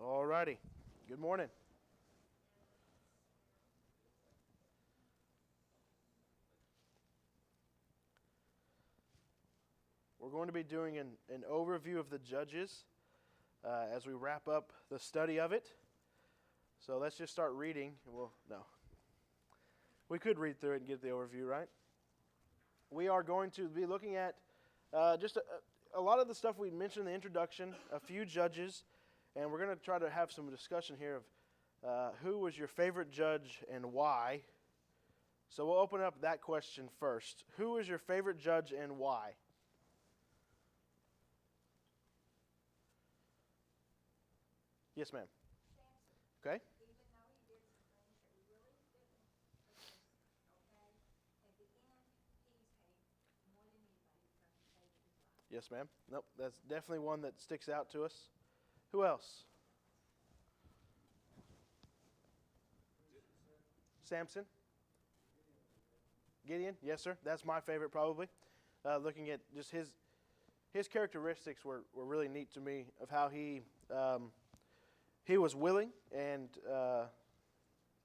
All righty. Good morning. We're going to be doing an overview of the Judges as we wrap up the study of it. So let's just start reading. We could read through it and get the overview, right? We are going to be looking at just a lot of the stuff we mentioned in the introduction, a few judges, and we're going to try to have some discussion here of who was your favorite judge and why. So we'll open up that question first. Who is your favorite judge and why? Yes, ma'am. Okay. Yes, ma'am. Nope, that's definitely one that sticks out to us. Who else? Samson? Gideon? Yes, sir. That's my favorite, probably. Looking at just his characteristics were really neat to me of how he was willing and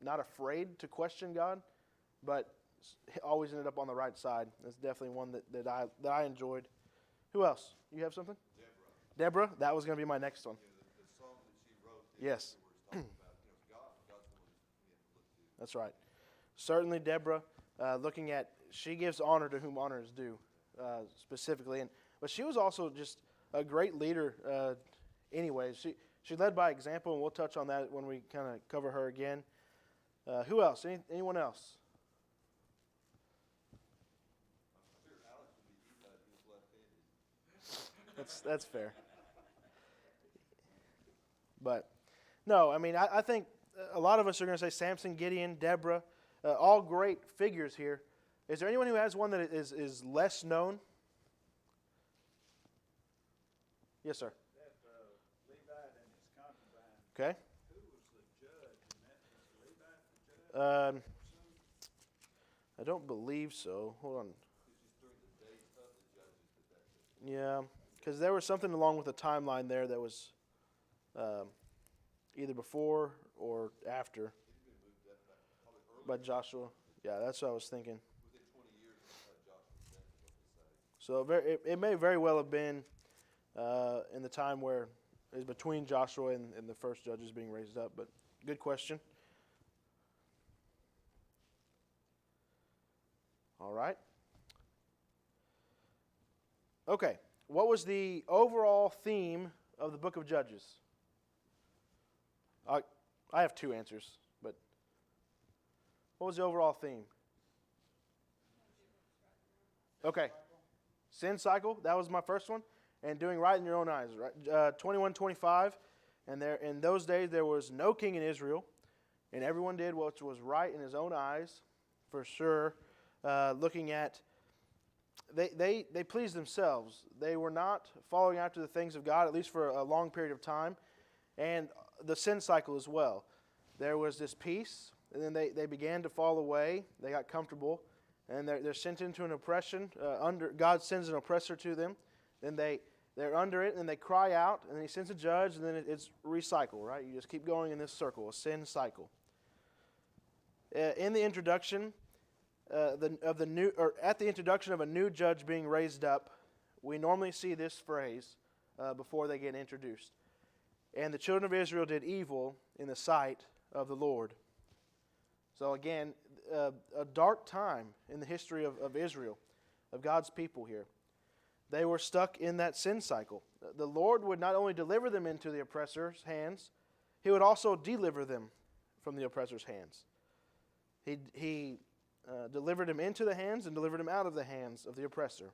not afraid to question God, but always ended up on the right side. That's definitely one that I enjoyed. Who else? You have something? Deborah? That was going to be my next one. The song that she wrote. Yes. Talking about, God's the one we have to look to. That's right. Certainly Deborah, looking at, she gives honor to whom honor is due, specifically. But she was also just a great leader anyways. She led by example, and we'll touch on that when we kind of cover her again. Who else? Anyone else? I figured Alex would be he was left-handed. That's fair. But, no, I mean, I think a lot of us are going to say Samson, Gideon, Deborah, all great figures here. Is there anyone who has one that is less known? Yes, sir. That Levite and his concubine. Okay. Who was the judge in that? Was Levite the judge? I don't believe so. Hold on. It's just during the days of the judges that Yeah, because there was something along with the timeline there that was either before or after he's been moved up probably early. by Joshua. Yeah, that's what I was thinking. Within 20 years of Joshua's death is what they say. So it may very well have been in the time where it was between Joshua and the first judges being raised up. But good question. All right. Okay. What was the overall theme of the book of Judges? I have two answers, but what was the overall theme? Okay. Sin cycle, that was my first one. And doing right in your own eyes, right? 21:25. And there in those days there was no king in Israel, and everyone did what was right in his own eyes, for sure. Looking at they pleased themselves. They were not following after the things of God, at least for a long period of time. And the sin cycle as well. There was this peace, and then they began to fall away. They got comfortable, and they're sent into an oppression. God sends an oppressor to them. Then they're under it, and then they cry out, and then He sends a judge, and then it's recycle, right? You just keep going in this circle, a sin cycle. In the introduction at the introduction of a new judge being raised up, we normally see this phrase before they get introduced. And the children of Israel did evil in the sight of the Lord. So again, a dark time in the history of Israel, of God's people here. They were stuck in that sin cycle. The Lord would not only deliver them into the oppressor's hands, He would also deliver them from the oppressor's hands. He delivered them into the hands and delivered them out of the hands of the oppressor.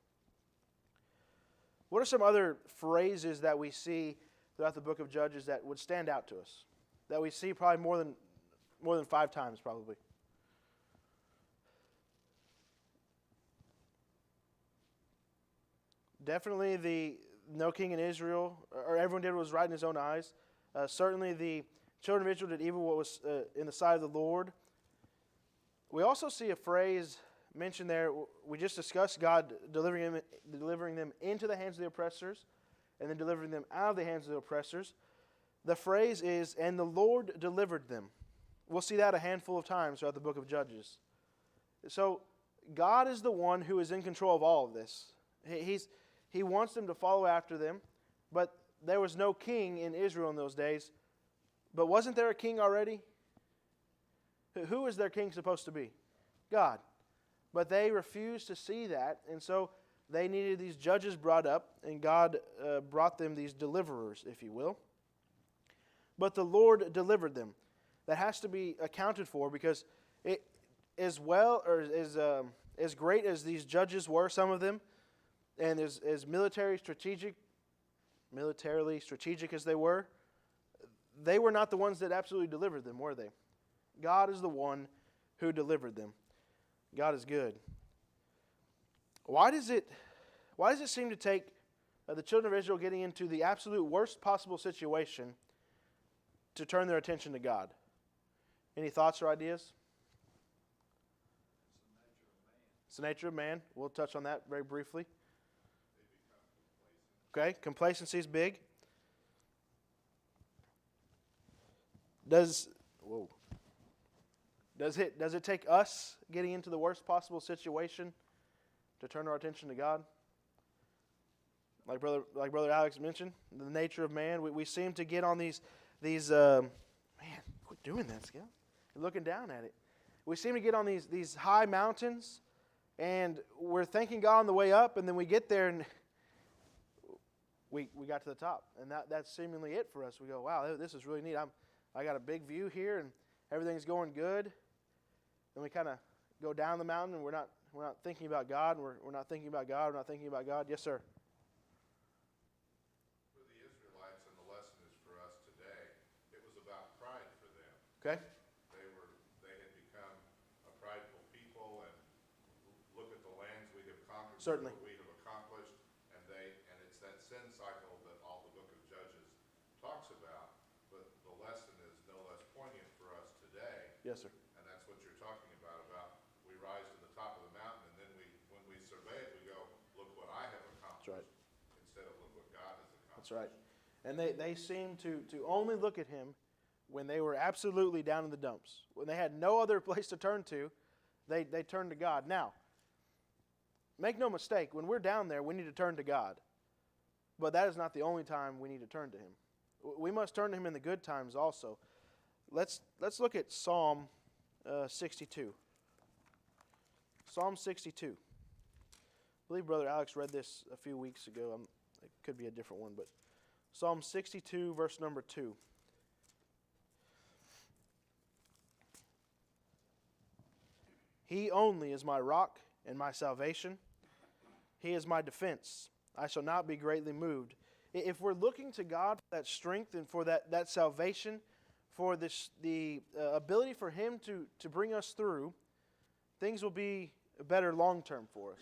What are some other phrases that we see throughout the book of Judges that would stand out to us? That we see probably more than 5 times, probably. Definitely the no king in Israel, or everyone did what was right in his own eyes. Certainly the children of Israel did evil what was in the sight of the Lord. We also see a phrase mentioned there. We just discussed God delivering them into the hands of the oppressors, and then delivering them out of the hands of the oppressors. the phrase is, and the Lord delivered them. We'll see that a handful of times throughout the book of Judges. So God is the one who is in control of all of this. He wants them to follow after them, but there was no king in Israel in those days. But wasn't there a king already? Who is their king supposed to be? God. But they refused to see that, and so they needed these judges brought up, and God brought them these deliverers, if you will. But the Lord delivered them. That has to be accounted for, because it, as well, or as great as these judges were, some of them, and as militarily strategic as they were not the ones that absolutely delivered them, were they? God is the one who delivered them. God is good. Why does it seem to take the children of Israel getting into the absolute worst possible situation to turn their attention to God? Any thoughts or ideas? It's the nature of man. We'll touch on that very briefly. Okay, complacency is big. Does it take us getting into the worst possible situation to turn our attention to God? Like brother Alex mentioned, the nature of man. We seem to get on these man, quit doing that, Skip. You're looking down at it. We seem to get on these high mountains, and we're thanking God on the way up, and then we get there and we got to the top, and that's seemingly it for us. We go, wow, this is really neat. I got a big view here, and everything's going good. Then we kind of go down the mountain, and we're not thinking about God. We're not thinking about God. We're not thinking about God. Yes, sir. For the Israelites, and the lesson is for us today, it was about pride for them. Okay. They had become a prideful people, and look at the lands we have conquered. Certainly. What we have accomplished, and it's that sin cycle that all the book of Judges talks about. But the lesson is no less poignant for us today. Yes, sir. And that's what you're talking about we rise to the top of the mountain, and then when we survey it, we go, look what I have accomplished. That's right. Instead of look what God has accomplished. That's right. And they seem to only look at him when they were absolutely down in the dumps. When they had no other place to turn to, they turned to God. Now, make no mistake, when we're down there, we need to turn to God. But that is not the only time we need to turn to him. We must turn to him in the good times also. Let's look at Psalm 62. Psalm 62. I believe Brother Alex read this a few weeks ago. It could be a different one, but Psalm 62, verse number 2. He only is my rock and my salvation. He is my defense. I shall not be greatly moved. If we're looking to God for that strength and for that salvation, for the ability for him to bring us through, things will be better long term for us.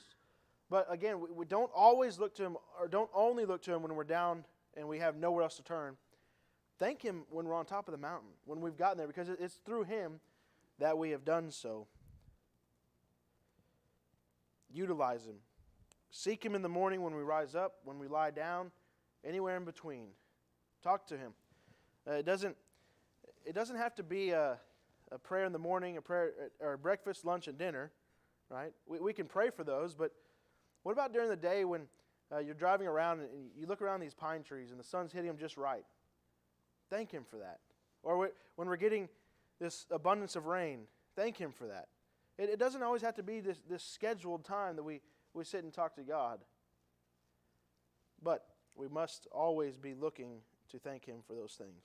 But again, we don't always look to him, or don't only look to him when we're down and we have nowhere else to turn. Thank him when we're on top of the mountain, when we've gotten there, because it's through him that we have done so. Utilize him. Seek him in the morning when we rise up, when we lie down, anywhere in between. Talk to him. It doesn't have to be a prayer in the morning, a prayer or breakfast, lunch, and dinner, right? We can pray for those, but what about during the day when you're driving around and you look around these pine trees and the sun's hitting them just right? Thank him for that. Or when we're getting this abundance of rain, thank him for that. It doesn't always have to be this scheduled time that we sit and talk to God. But we must always be looking to thank him for those things.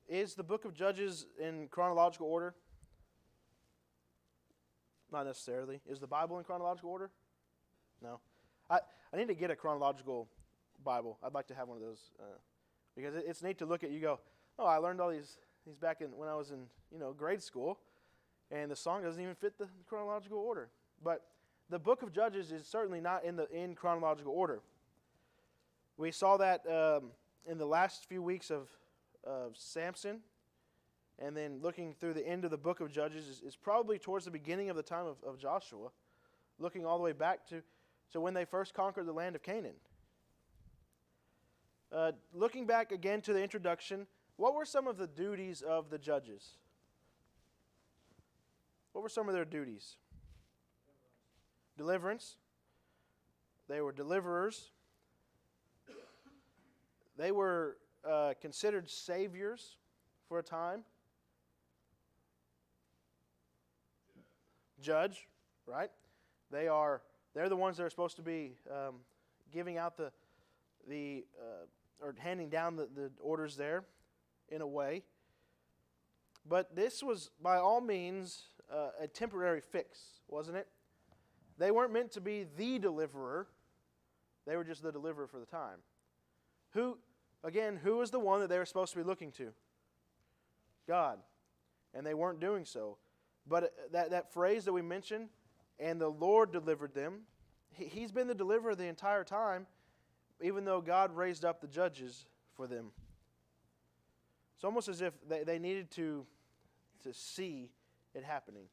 Is the book of Judges in chronological order? Not necessarily. Is the Bible in chronological order? No. I need to get a chronological Bible. I'd like to have one of those because it's neat to look at. You go, oh, I learned all these back when I was in grade school, and the song doesn't even fit the chronological order. But the book of Judges is certainly not in chronological order. We saw that in the last few weeks of Samson, and then looking through the end of the book of Judges is probably towards the beginning of the time of Joshua, looking all the way back to when they first conquered the land of Canaan. Looking back again to the introduction, what were some of the duties of the judges? What were some of their duties? Deliverance. They were deliverers. They were considered saviors for a time. Judge, right? They're the ones that are supposed to be giving out or handing down the orders there in a way. But this was by all means a temporary fix, wasn't it? They weren't meant to be the deliverer. They were just the deliverer for the time. Who was the one that they were supposed to be looking to? God. And they weren't doing so. But that phrase that we mentioned, and the Lord delivered them, He's been the deliverer the entire time, even though God raised up the judges for them. It's almost as if they needed to see it happening.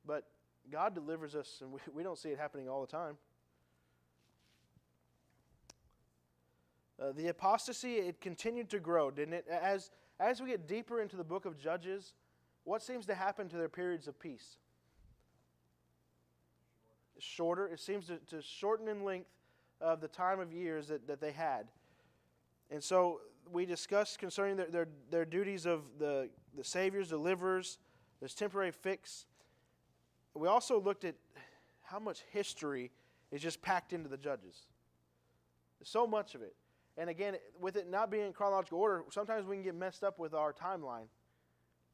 But God delivers us, and we don't see it happening all the time. The apostasy, it continued to grow, didn't it? As we get deeper into the book of Judges, what seems to happen to their periods of peace? Shorter. It seems to shorten in length of the time of years that they had. And so we discussed concerning their duties of the saviors, deliverers, this temporary fix. We also looked at how much history is just packed into the Judges. So much of it. And again, with it not being in chronological order, sometimes we can get messed up with our timeline.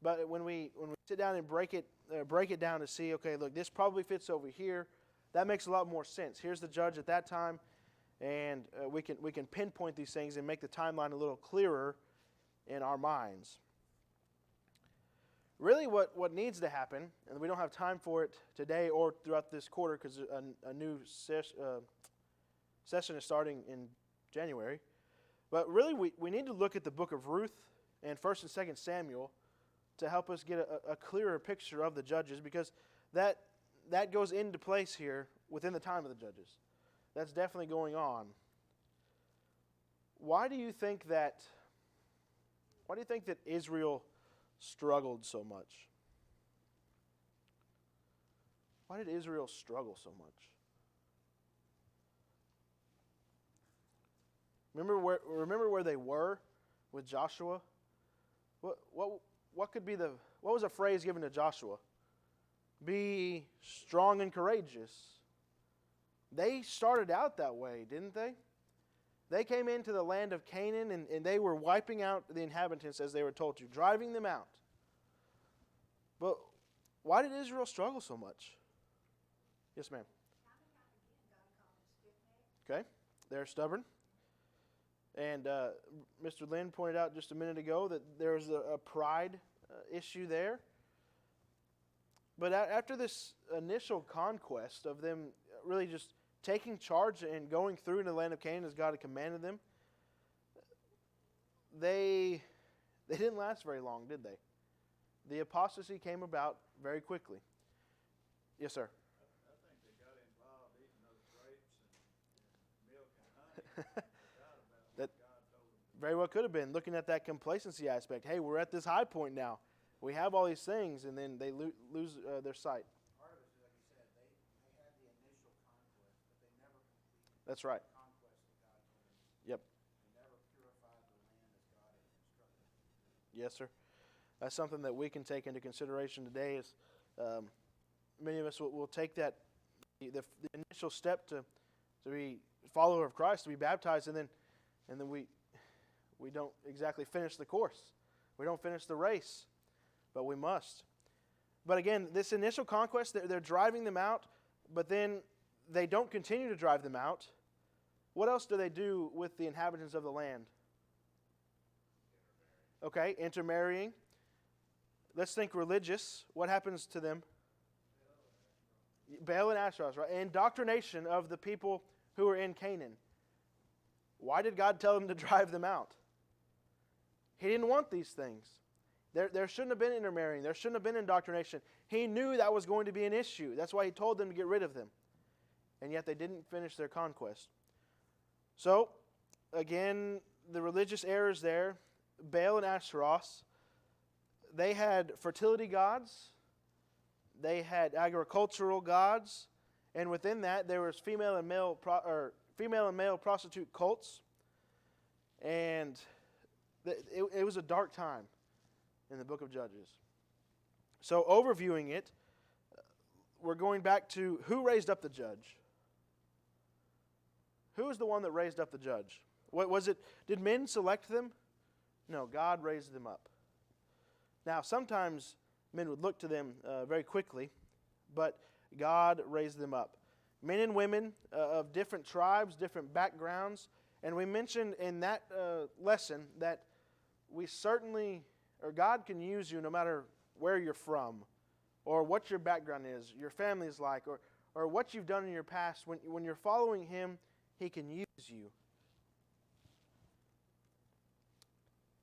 But when we sit down and break it down to see, okay, look, this probably fits over here, that makes a lot more sense. Here's the judge at that time, and we can pinpoint these things and make the timeline a little clearer in our minds. Really what needs to happen, and we don't have time for it today or throughout this quarter because a new session is starting in January, but really we need to look at the book of Ruth and 1st and 2nd Samuel to help us get a clearer picture of the judges, because that goes into place here within the time of the judges. That's definitely going on. Why do you think that Israel struggled so much? Why did Israel struggle so much? Remember where they were with Joshua? What was a phrase given to Joshua? Be strong and courageous. They started out that way, didn't they? They came into the land of Canaan and they were wiping out the inhabitants as they were told to, driving them out. But why did Israel struggle so much? Yes, ma'am. Okay, they're stubborn. And Mr. Lynn pointed out just a minute ago that there was a pride issue there. But after this initial conquest of them really just taking charge and going through into the land of Canaan as God had commanded them, they didn't last very long, did they? The apostasy came about very quickly. Yes, sir. I think they got involved eating those grapes and milk and honey. Forgot about what God told them. Very well could have been, looking at that complacency aspect. Hey, we're at this high point now. We have all these things, and then they lose their sight. Part of it is, like you said, they had the initial conquest, but they never completed That's right. the conquest that God told them. Yep. They never purified the land as God had instructed them. Yes, sir. That's something that we can take into consideration today. Is many of us will take that the initial step to be a follower of Christ, to be baptized, and then we don't exactly finish the course. We don't finish the race, but we must. But again, this initial conquest, they're driving them out, but then they don't continue to drive them out. What else do they do with the inhabitants of the land? Okay, intermarrying. Let's think religious. What happens to them? Baal and Asherah, right? Indoctrination of the people who are in Canaan. Why did God tell them to drive them out? He didn't want these things. There shouldn't have been intermarrying. There shouldn't have been indoctrination. He knew that was going to be an issue. That's why he told them to get rid of them. And yet they didn't finish their conquest. So, again, the religious errors there, Baal and Ashtaroth, they had fertility gods, they had agricultural gods, and within that there was female and male prostitute cults, and it was a dark time in the book of Judges. So overviewing it, we're going back to who raised up the judge. Who is the one that raised up the judge? What was it? Did men select them? No, God raised them up. Now, sometimes men would look to them very quickly, but God raised them up. Men and women of different tribes, different backgrounds, and we mentioned in that lesson that we certainly, or God can use you no matter where you're from, or what your background is, your family is like, or what you've done in your past. When you're following Him, He can use you.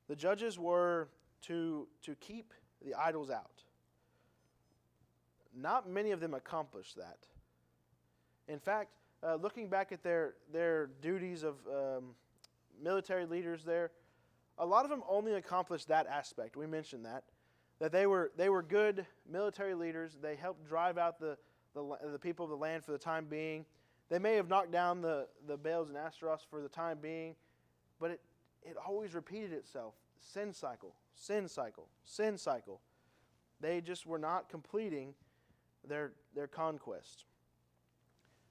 The judges were to keep the idols out. Not many of them accomplished that. In fact, looking back at their duties of military leaders there, a lot of them only accomplished that aspect. We mentioned that they were good military leaders. They helped drive out the people of the land for the time being. They may have knocked down the Baals and Ashtaroths for the time being, but it always repeated itself. Sin cycle, sin cycle, sin cycle. They just were not completing their conquest.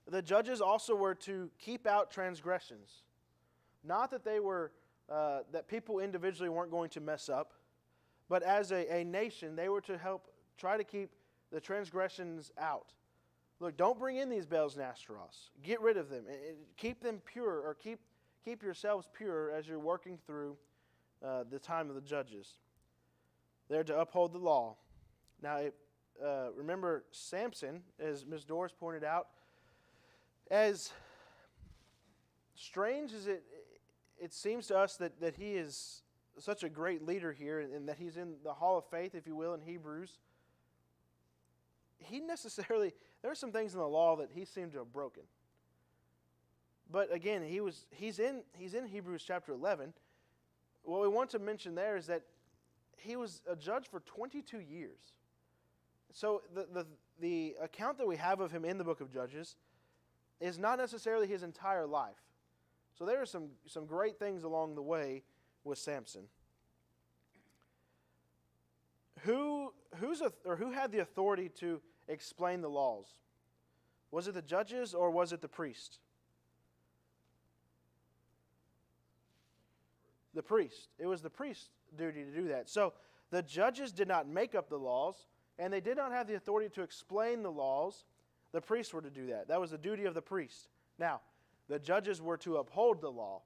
The judges also were to keep out transgressions. Not that they were that people individually weren't going to mess up, but as a nation, they were to help try to keep the transgressions out. Look, don't bring in these Baals and Ashtaroths. Get rid of them. Keep them pure, or keep yourselves pure as you're working through the time of the judges. They're to uphold the law. Now, remember Samson, as Ms. Doris pointed out, as strange as it seems to us that he is such a great leader here, and that he's in the Hall of Faith, if you will, in Hebrews, there are some things in the law that he seemed to have broken. But again, he's in Hebrews chapter 11. What we want to mention there is that he was a judge for 22 years. So the account that we have of him in the book of Judges is not necessarily his entire life. So there are some great things along the way with Samson. Who had the authority to explain the laws? Was it the judges or was it the priest? The priest. It was the priest's duty to do that. So the judges did not make up the laws, and they did not have the authority to explain the laws. The priests were to do that. That was the duty of the priest. Now, the judges were to uphold the law.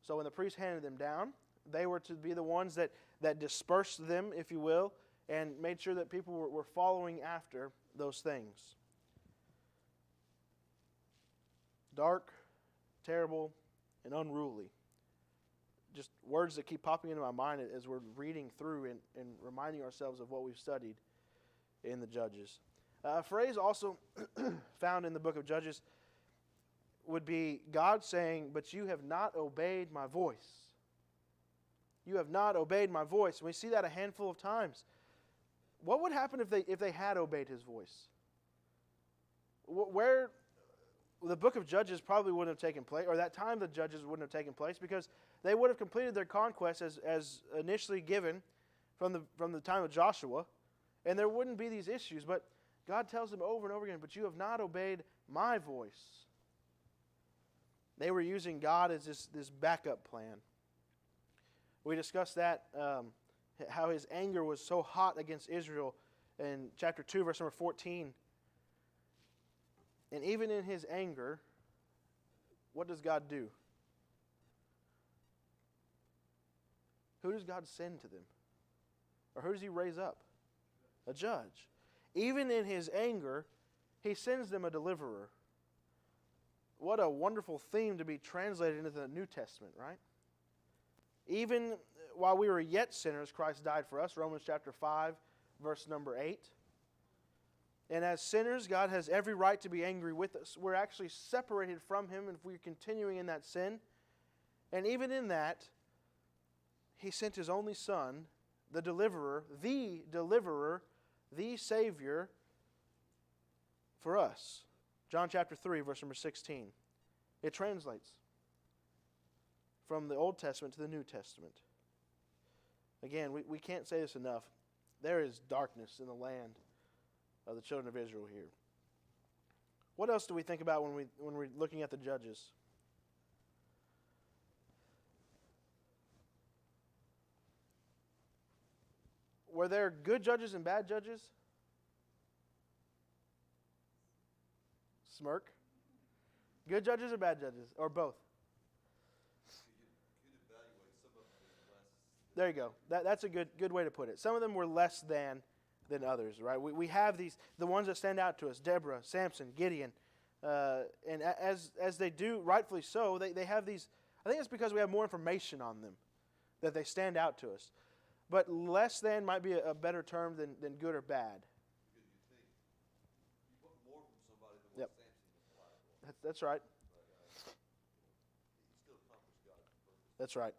So when the priest handed them down, they were to be the ones that dispersed them, if you will, and made sure that people were following after those things. Dark, terrible, and unruly. Just words that keep popping into my mind as we're reading through and reminding ourselves of what we've studied in the Judges. A phrase also found in the book of Judges would be God saying, "But you have not obeyed my voice." You have not obeyed my voice. And we see that a handful of times. What would happen if they had obeyed His voice? Where the book of Judges probably wouldn't have taken place, or that time the Judges wouldn't have taken place, because they would have completed their conquest as initially given from the time of Joshua, and there wouldn't be these issues. But God tells them over and over again, "But you have not obeyed my voice." They were using God as this backup plan. We discussed that, how His anger was so hot against Israel in chapter 2, verse number 14. And even in His anger, what does God do? Who does God send to them? Or who does He raise up? A judge. Even in His anger, He sends them a deliverer. What a wonderful theme to be translated into the New Testament, right? Even while we were yet sinners, Christ died for us, Romans chapter 5, verse number 8. And as sinners, God has every right to be angry with us. We're actually separated from Him if we're continuing in that sin. And even in that, He sent His only Son, the deliverer, the Savior, for us. John chapter 3, verse number 16. It translates from the Old Testament to the New Testament. Again, we can't say this enough. There is darkness in the land of the children of Israel here. What else do we think about when we're looking at the judges? Were there good judges and bad judges? Smirk. Good judges or bad judges? Or both? Could evaluate some of them as less. There you go. That's a good way to put it. Some of them were less than others, right? We have the ones that stand out to us: Deborah, Samson, Gideon, and as they do, rightfully so, they have these. I think it's because we have more information on them that they stand out to us. But less than might be a better term than good or bad. Because you want more from somebody than Yep. what Samson applied for. That's right. But he still accomplished God's purpose. That's right.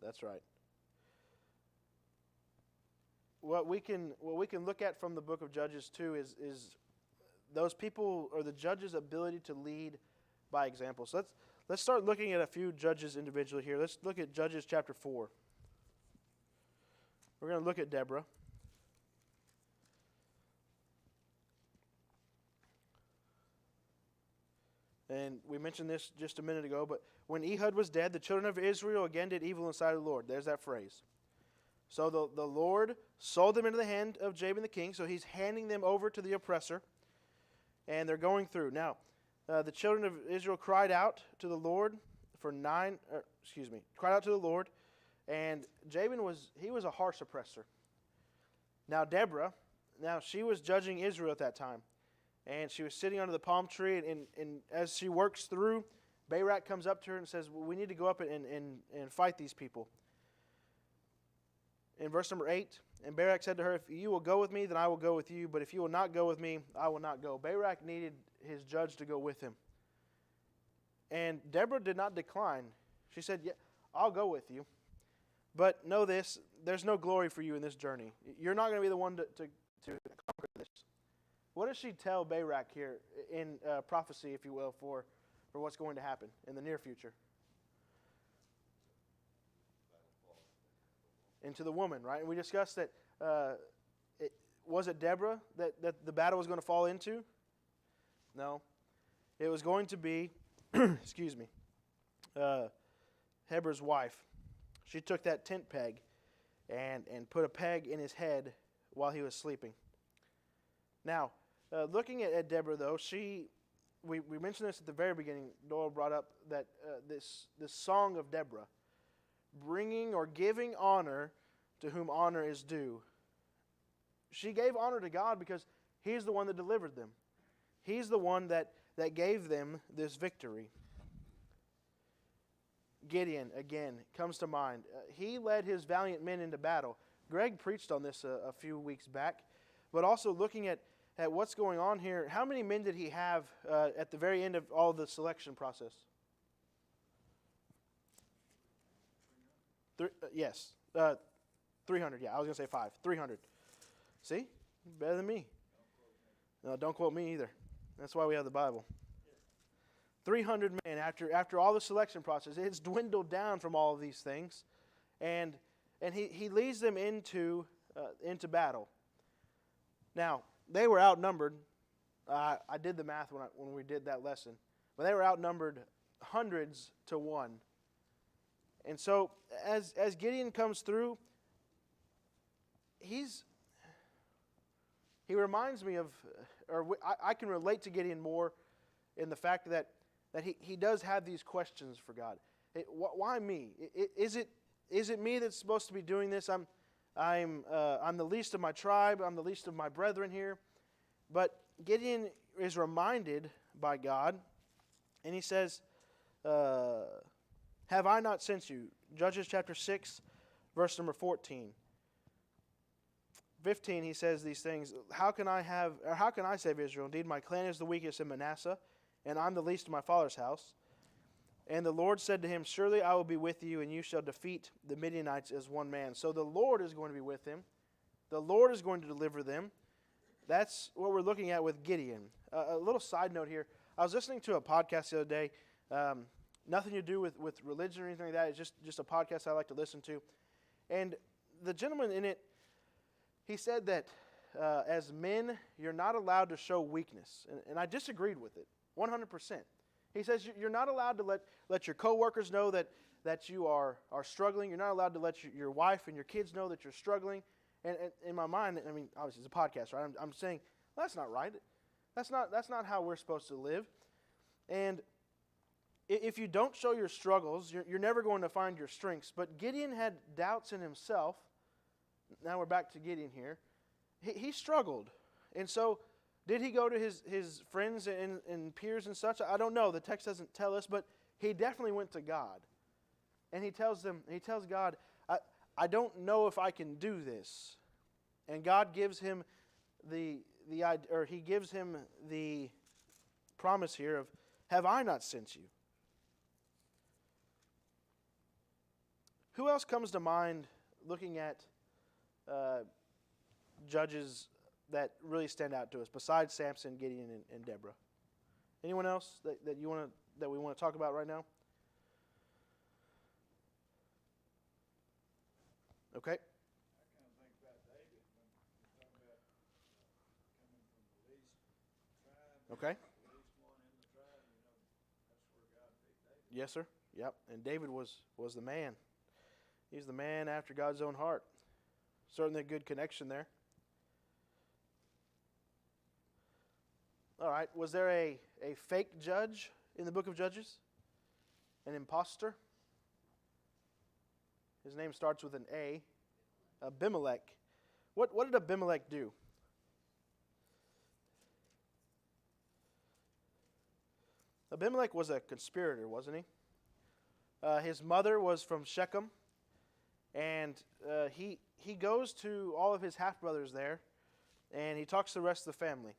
That's right. What we can look at from the book of Judges too is those people or the judges' ability to lead by example. So let's start looking at a few judges individually here. Let's look at Judges chapter 4. We're going to look at Deborah. And we mentioned this just a minute ago, but when Ehud was dead, the children of Israel again did evil in the sight of the Lord. There's that phrase. So the Lord sold them into the hand of Jabin the king, so he's handing them over to the oppressor, and they're going through. Now, the children of Israel cried out to the Lord cried out to the Lord, and Jabin was a harsh oppressor. Now Deborah, she was judging Israel at that time, and she was sitting under the palm tree, and as she works through, Barak comes up to her and says, well, we need to go up and fight these people. In verse number 8, and Barak said to her, if you will go with me, then I will go with you, but if you will not go with me, I will not go. Barak needed his judge to go with him. And Deborah did not decline. She said, yeah, I'll go with you. But know this, there's no glory for you in this journey. You're not going to be the one to conquer this. What does she tell Barak here in prophecy, if you will, for what's going to happen in the near future? Into the woman, right? And we discussed that, was it Deborah that the battle was going to fall into? No. It was going to be, Heber's wife. She took that tent peg and put a peg in his head while he was sleeping. Now, looking at Deborah, though, we mentioned this at the very beginning. Doyle brought up that this song of Deborah, bringing or giving honor to whom honor is due. She gave honor to God because He's the one that delivered them. He's the one that gave them this victory. Gideon, again, comes to mind. He led his valiant men into battle. Greg preached on this a few weeks back. But also looking at what's going on here, how many men did he have at the very end of all the selection process? Yes. 300, yeah. I was going to say 5. 300. See? Better than me. No, don't quote me either. That's why we have the Bible. 300 men after all the selection process. It's dwindled down from all of these things. And he leads them into battle. Now, they were outnumbered. I did the math when we did that lesson. But they were outnumbered hundreds to 1. And so, as Gideon comes through, he reminds me of, I can relate to Gideon more in the fact that he does have these questions for God. Why me? Is it me that's supposed to be doing this? I'm the least of my tribe. I'm the least of my brethren here. But Gideon is reminded by God, and he says, have I not sent you? Judges chapter 6, verse number 14. 15, he says these things. How can I save Israel? Indeed, my clan is the weakest in Manasseh, and I'm the least of my father's house. And the Lord said to him, surely I will be with you, and you shall defeat the Midianites as one man. So the Lord is going to be with him. The Lord is going to deliver them. That's what we're looking at with Gideon. A little side note here. I was listening to a podcast the other day. Nothing to do with religion or anything like that. It's just a podcast I like to listen to. And the gentleman in it, he said that as men, you're not allowed to show weakness. And I disagreed with it, 100%. He says you're not allowed to let your coworkers know that you are struggling. You're not allowed to let your wife and your kids know that you're struggling. And in my mind, I mean, obviously it's a podcast, right? I'm saying, well, that's not right. That's not how we're supposed to live. And if you don't show your struggles, you're never going to find your strengths. But Gideon had doubts in himself. Now we're back to Gideon here. He struggled. And so did he go to his friends and peers and such? I don't know. The text doesn't tell us, but he definitely went to God. And he tells God, I don't know if I can do this. And God gives him he gives him the promise here of, have I not sent you? Who else comes to mind looking at judges that really stand out to us besides Samson, Gideon, and Deborah? Anyone else that we want to talk about right now? Okay. I kind of think about David when you're talking about coming from the least tribe. Okay. The least one in the tribe, that's where God picked David. Yes, sir. Yep. And David was the man. He's the man after God's own heart. Certainly a good connection there. All right. Was there a fake judge in the book of Judges? An imposter? His name starts with an A. Abimelech. What did Abimelech do? Abimelech was a conspirator, wasn't he? His mother was from Shechem, and he goes to all of his half-brothers there, and he talks to the rest of the family.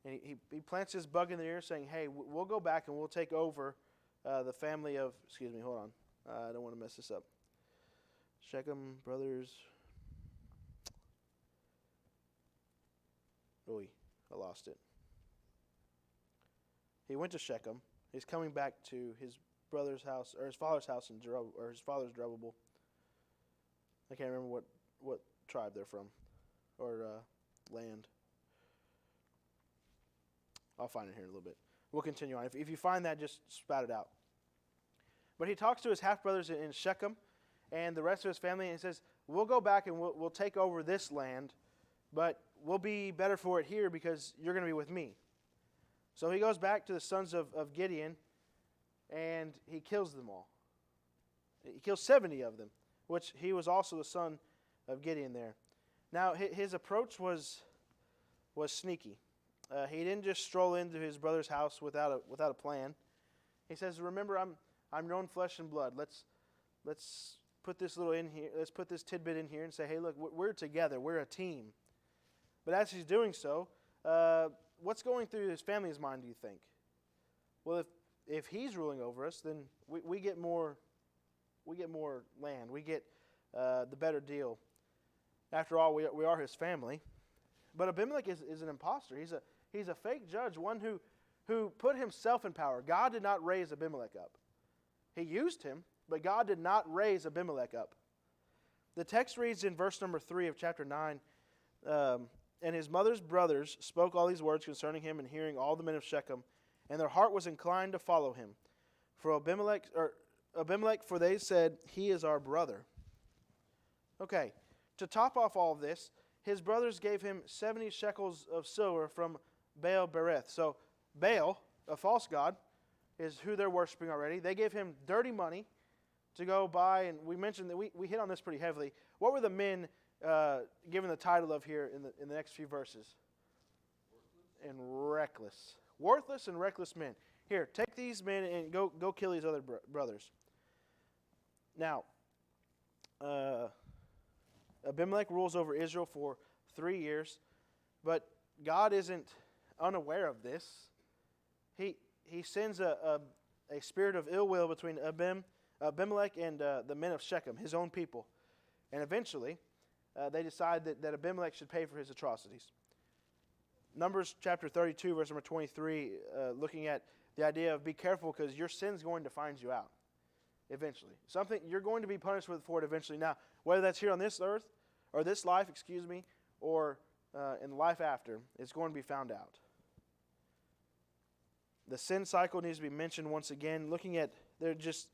And he plants his bug in their ear saying, hey, we'll go back and we'll take over the family of, hold on. I don't want to mess this up. Shechem brothers. Oy, I lost it. He went to Shechem. He's coming back to his brother's house, or his father's house in his father's Zerubbabel. I can't remember what tribe they're from, or land. I'll find it here in a little bit. We'll continue on. If you find that, just spout it out. But he talks to his half-brothers in Shechem and the rest of his family, and he says, we'll go back and we'll take over this land, but we'll be better for it here because you're going to be with me. So he goes back to the sons of Gideon, and he kills them all. He kills 70 of them, which he was also the son of Gideon there. Now, his approach was sneaky. He didn't just stroll into his brother's house without a plan. He says, remember, I'm your own flesh and blood. Let's put this little in here. Let's put this tidbit in here and say, hey, look, we're together. We're a team. But as he's doing so, what's going through his family's mind, do you think? Well, if he's ruling over us, then we get more land. We get the better deal. After all, we are his family. But Abimelech is an imposter. He's a fake judge, one who put himself in power. God did not raise Abimelech up. He used him, but God did not raise Abimelech up. The text reads in verse number 3 of chapter 9, and his mother's brothers spoke all these words concerning him in hearing all the men of Shechem, and their heart was inclined to follow him. For Abimelech, for they said, he is our brother. Okay, to top off all of this, his brothers gave him 70 shekels of silver from Baal Bereth. So Baal, a false god, is who they're worshiping already. They gave him dirty money to go buy, and we mentioned that we hit on this pretty heavily. What were the men given the title of here in the next few verses? And reckless. Worthless and reckless men. Here, take these men and go kill these other brothers. Now, Abimelech rules over Israel for 3 years, but God isn't unaware of this. He sends a a spirit of ill will between Abimelech and the men of Shechem, his own people. And eventually, they decide that Abimelech should pay for his atrocities. Numbers chapter 32, verse number 23, looking at the idea of be careful because your sin's going to find you out eventually. Something you're going to be punished for it eventually. Now, whether that's here on this earth, or this life, or in the life after, it's going to be found out. The sin cycle needs to be mentioned once again. Looking at, they're just,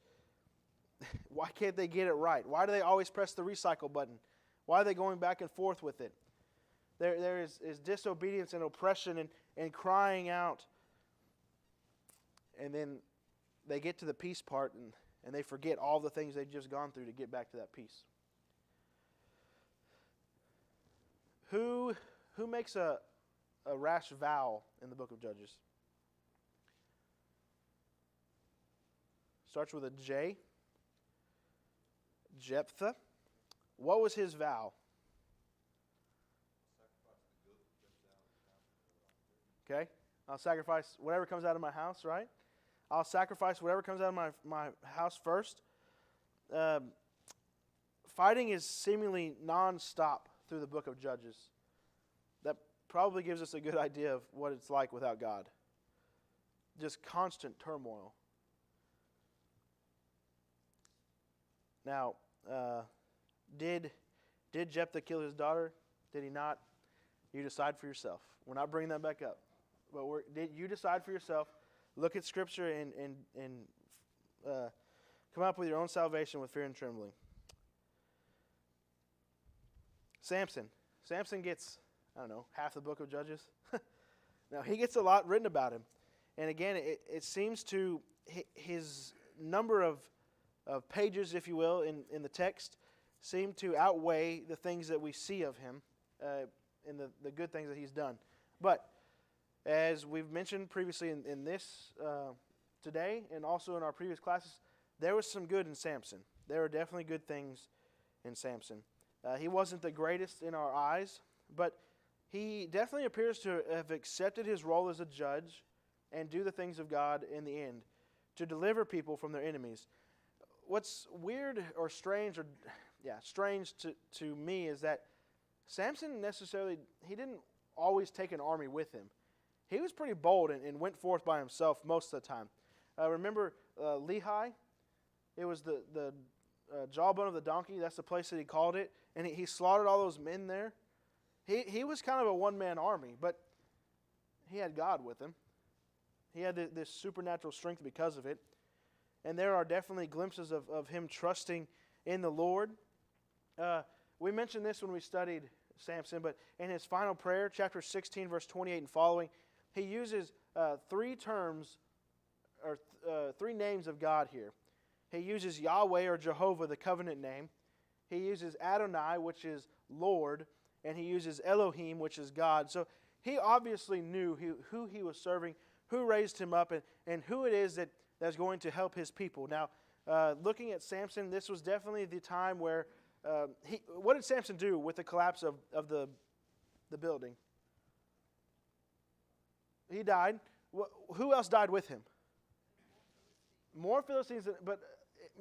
why can't they get it right? Why do they always press the recycle button? Why are they going back and forth with it? There is disobedience and oppression and crying out. And then they get to the peace part and they forget all the things they've just gone through to get back to that peace. Who makes a rash vow in the book of Judges? Starts with a J. Jephthah. What was his vow? Okay. I'll sacrifice whatever comes out of my house, right? I'll sacrifice whatever comes out of my house first. Fighting is seemingly non-stop through the book of Judges. That probably gives us a good idea of what it's like without God. Just constant turmoil. Now, did Jephthah kill his daughter? Did he not? You decide for yourself. We're not bringing that back up. But did you decide for yourself? Look at Scripture and come up with your own salvation with fear and trembling. Samson. Samson gets, half the book of Judges. Now, he gets a lot written about him. And again, it seems to, his number of pages, if you will, in the text, seem to outweigh the things that we see of him and the good things that he's done. But as we've mentioned previously in this today and also in our previous classes, there was some good in Samson. There were definitely good things in Samson. He wasn't the greatest in our eyes, but he definitely appears to have accepted his role as a judge and do the things of God in the end, to deliver people from their enemies. What's weird or strange, strange to me is that Samson he didn't always take an army with him. He was pretty bold and went forth by himself most of the time. Remember Lehi? It was the jawbone of the donkey. That's the place that he called it. And he slaughtered all those men there. He was kind of a one-man army, but he had God with him. He had this supernatural strength because of it. And there are definitely glimpses of him trusting in the Lord. We mentioned this when we studied Samson, but in his final prayer, chapter 16, verse 28 and following, he uses three names of God here. He uses Yahweh or Jehovah, the covenant name. He uses Adonai, which is Lord, and he uses Elohim, which is God. So he obviously knew who he was serving, who raised him up, and who it is that's going to help his people. Now, looking at Samson, this was definitely the time where what did Samson do with the collapse of the building? He died. Who else died with him? More Philistines, but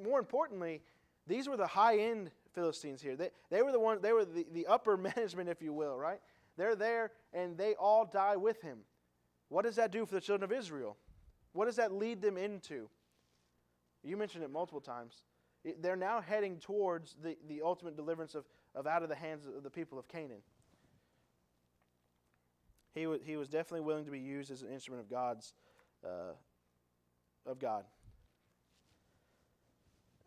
more importantly, these were the high-end Philistines here. They were the ones. They were the upper management, if you will, right? They're there, and they all die with him. What does that do for the children of Israel? What does that lead them into? You mentioned it multiple times. They're now heading towards the ultimate deliverance of out of the hands of the people of Canaan. He was definitely willing to be used as an instrument of God.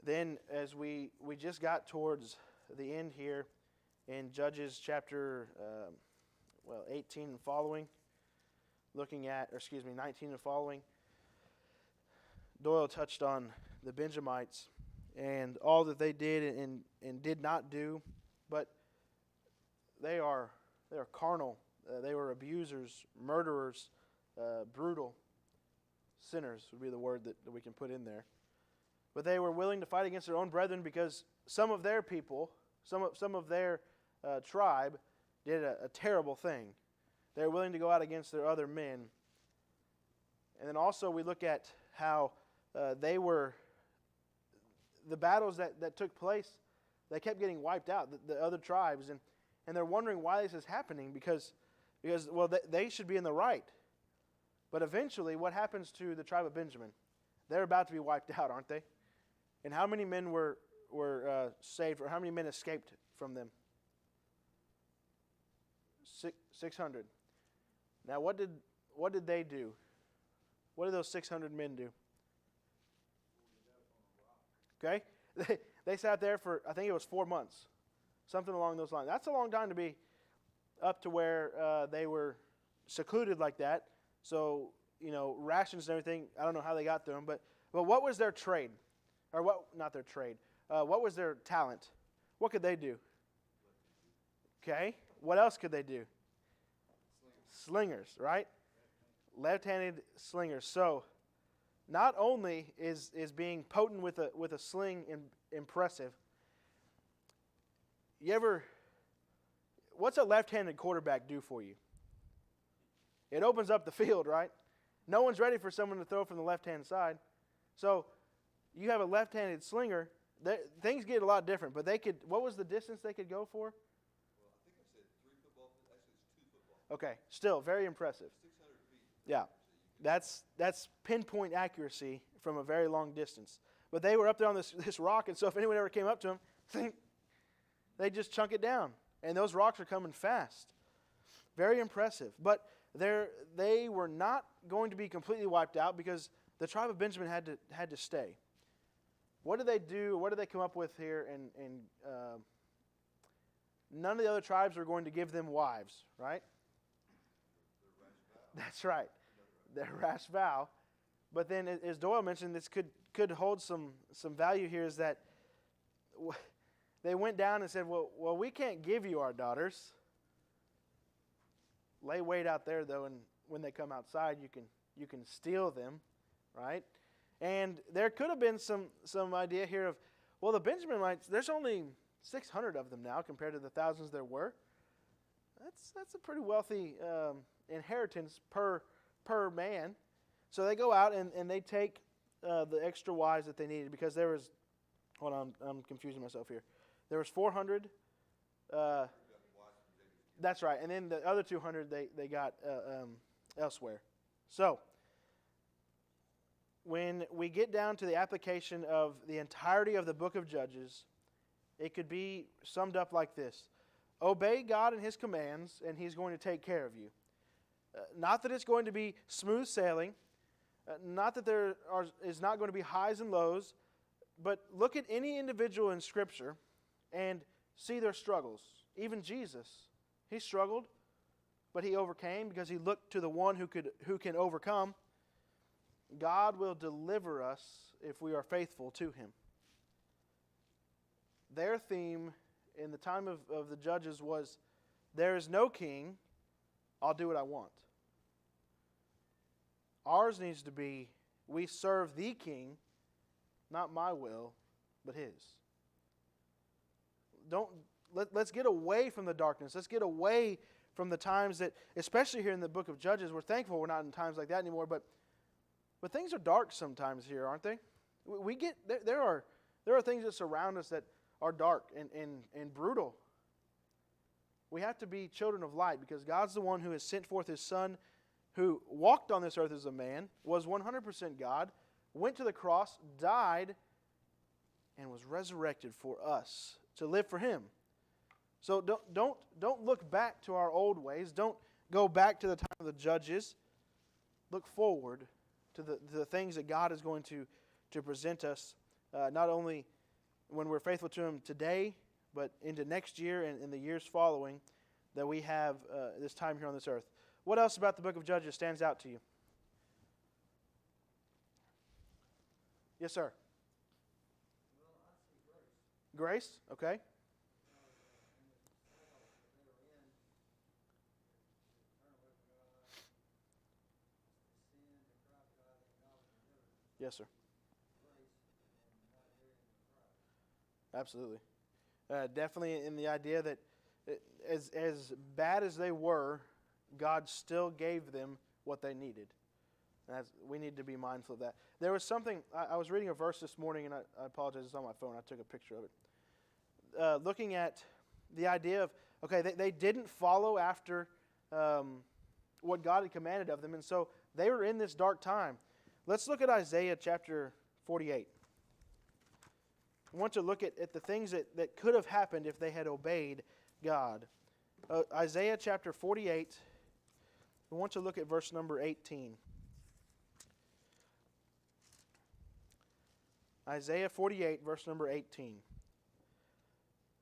Then, as we just got towards the end here in Judges chapter 18 and following, 19 and following, Doyle touched on the Benjamites and all that they did and did not do, but they are carnal. They were abusers, murderers, brutal sinners would be the word that we can put in there. But they were willing to fight against their own brethren because some of their people, some of their tribe, did a terrible thing. They were willing to go out against their other men. And then also we look at how the battles that took place, they kept getting wiped out, the other tribes, and they're wondering why this is happening because well, they should be in the right. But eventually, what happens to the tribe of Benjamin? They're about to be wiped out, aren't they? And how many men were saved, or how many men escaped from them? 600. Now, what did they do? What did those 600 men do? Okay? They sat there for, I think it was 4 months. Something along those lines. That's a long time to be up to where they were secluded like that. So, rations and everything, I don't know how they got through them. But what was their trade? Or not their trade. What was their talent? What could they do? Okay. What else could they do? Slingers, right? Left-handed slingers. So, not only is being potent with a sling impressive. What's a left-handed quarterback do for you? It opens up the field, right? No one's ready for someone to throw from the left-hand side. So, you have a left-handed slinger. Things get a lot different, but what was the distance they could go for? Well, I think I said 3 football, actually it's 2 football. Okay, still very impressive. 600 feet. Yeah, that's pinpoint accuracy from a very long distance. But they were up there on this rock, and so if anyone ever came up to them, they'd just chunk it down. And those rocks are coming fast. Very impressive. But they were not going to be completely wiped out because the tribe of Benjamin had to stay. What did they do? What did they come up with here? And none of the other tribes were going to give them wives, right? That's right. Their rash vow. But then, as Doyle mentioned, this could hold some value here, is that they went down and said, well, we can't give you our daughters. Lay wait out there, though, and when they come outside, you can steal them, right? And there could have been some idea here of, well, the Benjaminites, there's only 600 of them now compared to the thousands there were. That's a pretty wealthy inheritance per man. So they go out and they take the extra wives that they needed, because there was, hold on, I'm confusing myself here. There was 400. That's right. And then the other 200 they got elsewhere. So, when we get down to the application of the entirety of the book of Judges, it could be summed up like this. Obey God and His commands, and He's going to take care of you. Not that it's going to be smooth sailing. Not that there is not going to be highs and lows. But look at any individual in Scripture and see their struggles. Even Jesus, He struggled, but He overcame because He looked to the one who can overcome. God will deliver us if we are faithful to Him. Their theme in the time of the Judges was, there is no king, I'll do what I want. Ours needs to be, we serve the King, not my will, but His. Let's get away from the darkness. Let's get away from the times that, especially here in the book of Judges, we're thankful we're not in times like that anymore, but things are dark sometimes here, aren't they? There are things that surround us that are dark and brutal. We have to be children of light, because God's the one who has sent forth His Son, who walked on this earth as a man, was 100% God, went to the cross, died, and was resurrected for us to live for Him. So don't look back to our old ways. Don't go back to the time of the Judges. Look forward to the things that God is going to present us, not only when we're faithful to Him today, but into next year and in the years following, that we have this time here on this earth. What else about the book of Judges stands out to you? Yes, sir. Well, I see grace. Grace? Okay. Yes, sir. Absolutely. Definitely in the idea that as bad as they were, God still gave them what they needed. We need to be mindful of that. There was something, I was reading a verse this morning, and I apologize, it's on my phone. I took a picture of it. Looking at the idea of, okay, they didn't follow after what God had commanded of them, and so they were in this dark time. Let's look at Isaiah chapter 48. I want to look at the things that could have happened if they had obeyed God. Isaiah chapter 48, we want to look at verse number 18. Isaiah 48, verse number 18.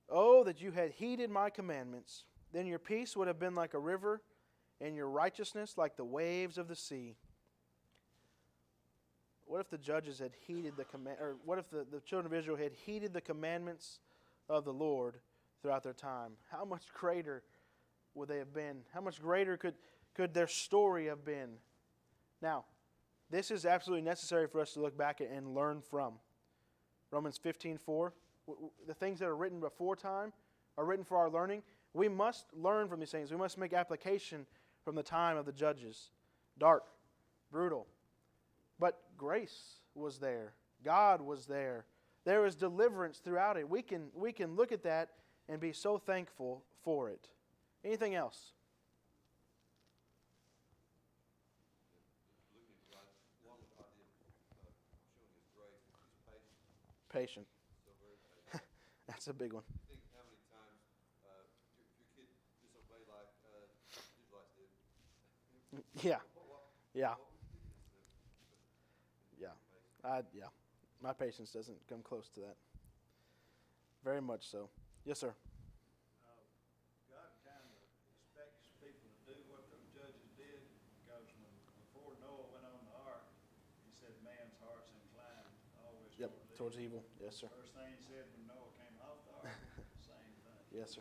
Oh, that you had heeded my commandments, then your peace would have been like a river, and your righteousness like the waves of the sea. What if the judges had heeded the command, or what if the children of Israel had heeded the commandments of the Lord throughout their time? How much greater would they have been? How much greater could their story have been? Now, this is absolutely necessary for us to look back and learn from. Romans 15:4. The things that are written before time are written for our learning. We must learn from these things. We must make application from the time of the judges. Dark, brutal. But grace was there. God was there. There is deliverance throughout it. We can look at that and be so thankful for it. Anything else? Looking at God, one idea of showing His grace, He's patient, Patient. so very patient. That's a big one. Think how many times your kid disobey like Israelites did. Yeah. Yeah. What would you do this? Yeah. My patience doesn't come close to that. Very much so. Yes, sir. God kind of expects people to do what the judges did, because before Noah went on the ark, he said man's heart's inclined always Yep. Towards evil. Yes, sir. First thing he said when Noah came off the ark, same thing. Yes, sir.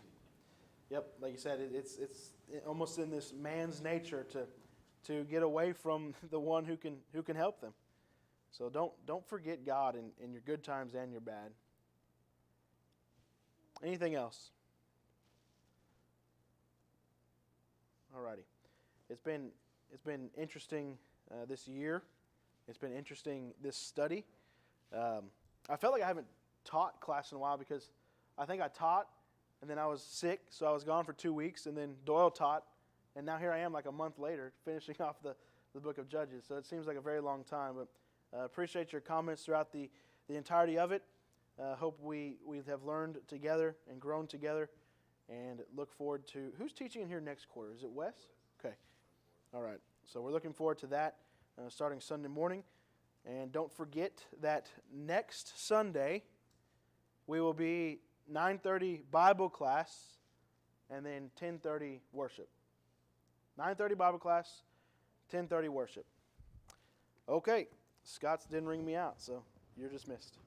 Yep. Like you said, it's almost in this man's nature to get away from the one who can help them. So don't forget God in your good times and your bad. Anything else? Alrighty. It's been interesting this year. It's been interesting this study. I felt like I haven't taught class in a while because I think I taught and then I was sick, so I was gone for 2 weeks, and then Doyle taught, and now here I am like a month later finishing off the book of Judges. So it seems like a very long time, but appreciate your comments throughout the entirety of it. Hope we have learned together and grown together, and look forward to... Who's teaching in here next quarter? Is it Wes? Okay. All right. So we're looking forward to that starting Sunday morning. And don't forget that next Sunday we will be 9:30 Bible class and then 10:30 worship. 9:30 Bible class, 10:30 worship. Okay. Scott's didn't ring me out, so you're dismissed.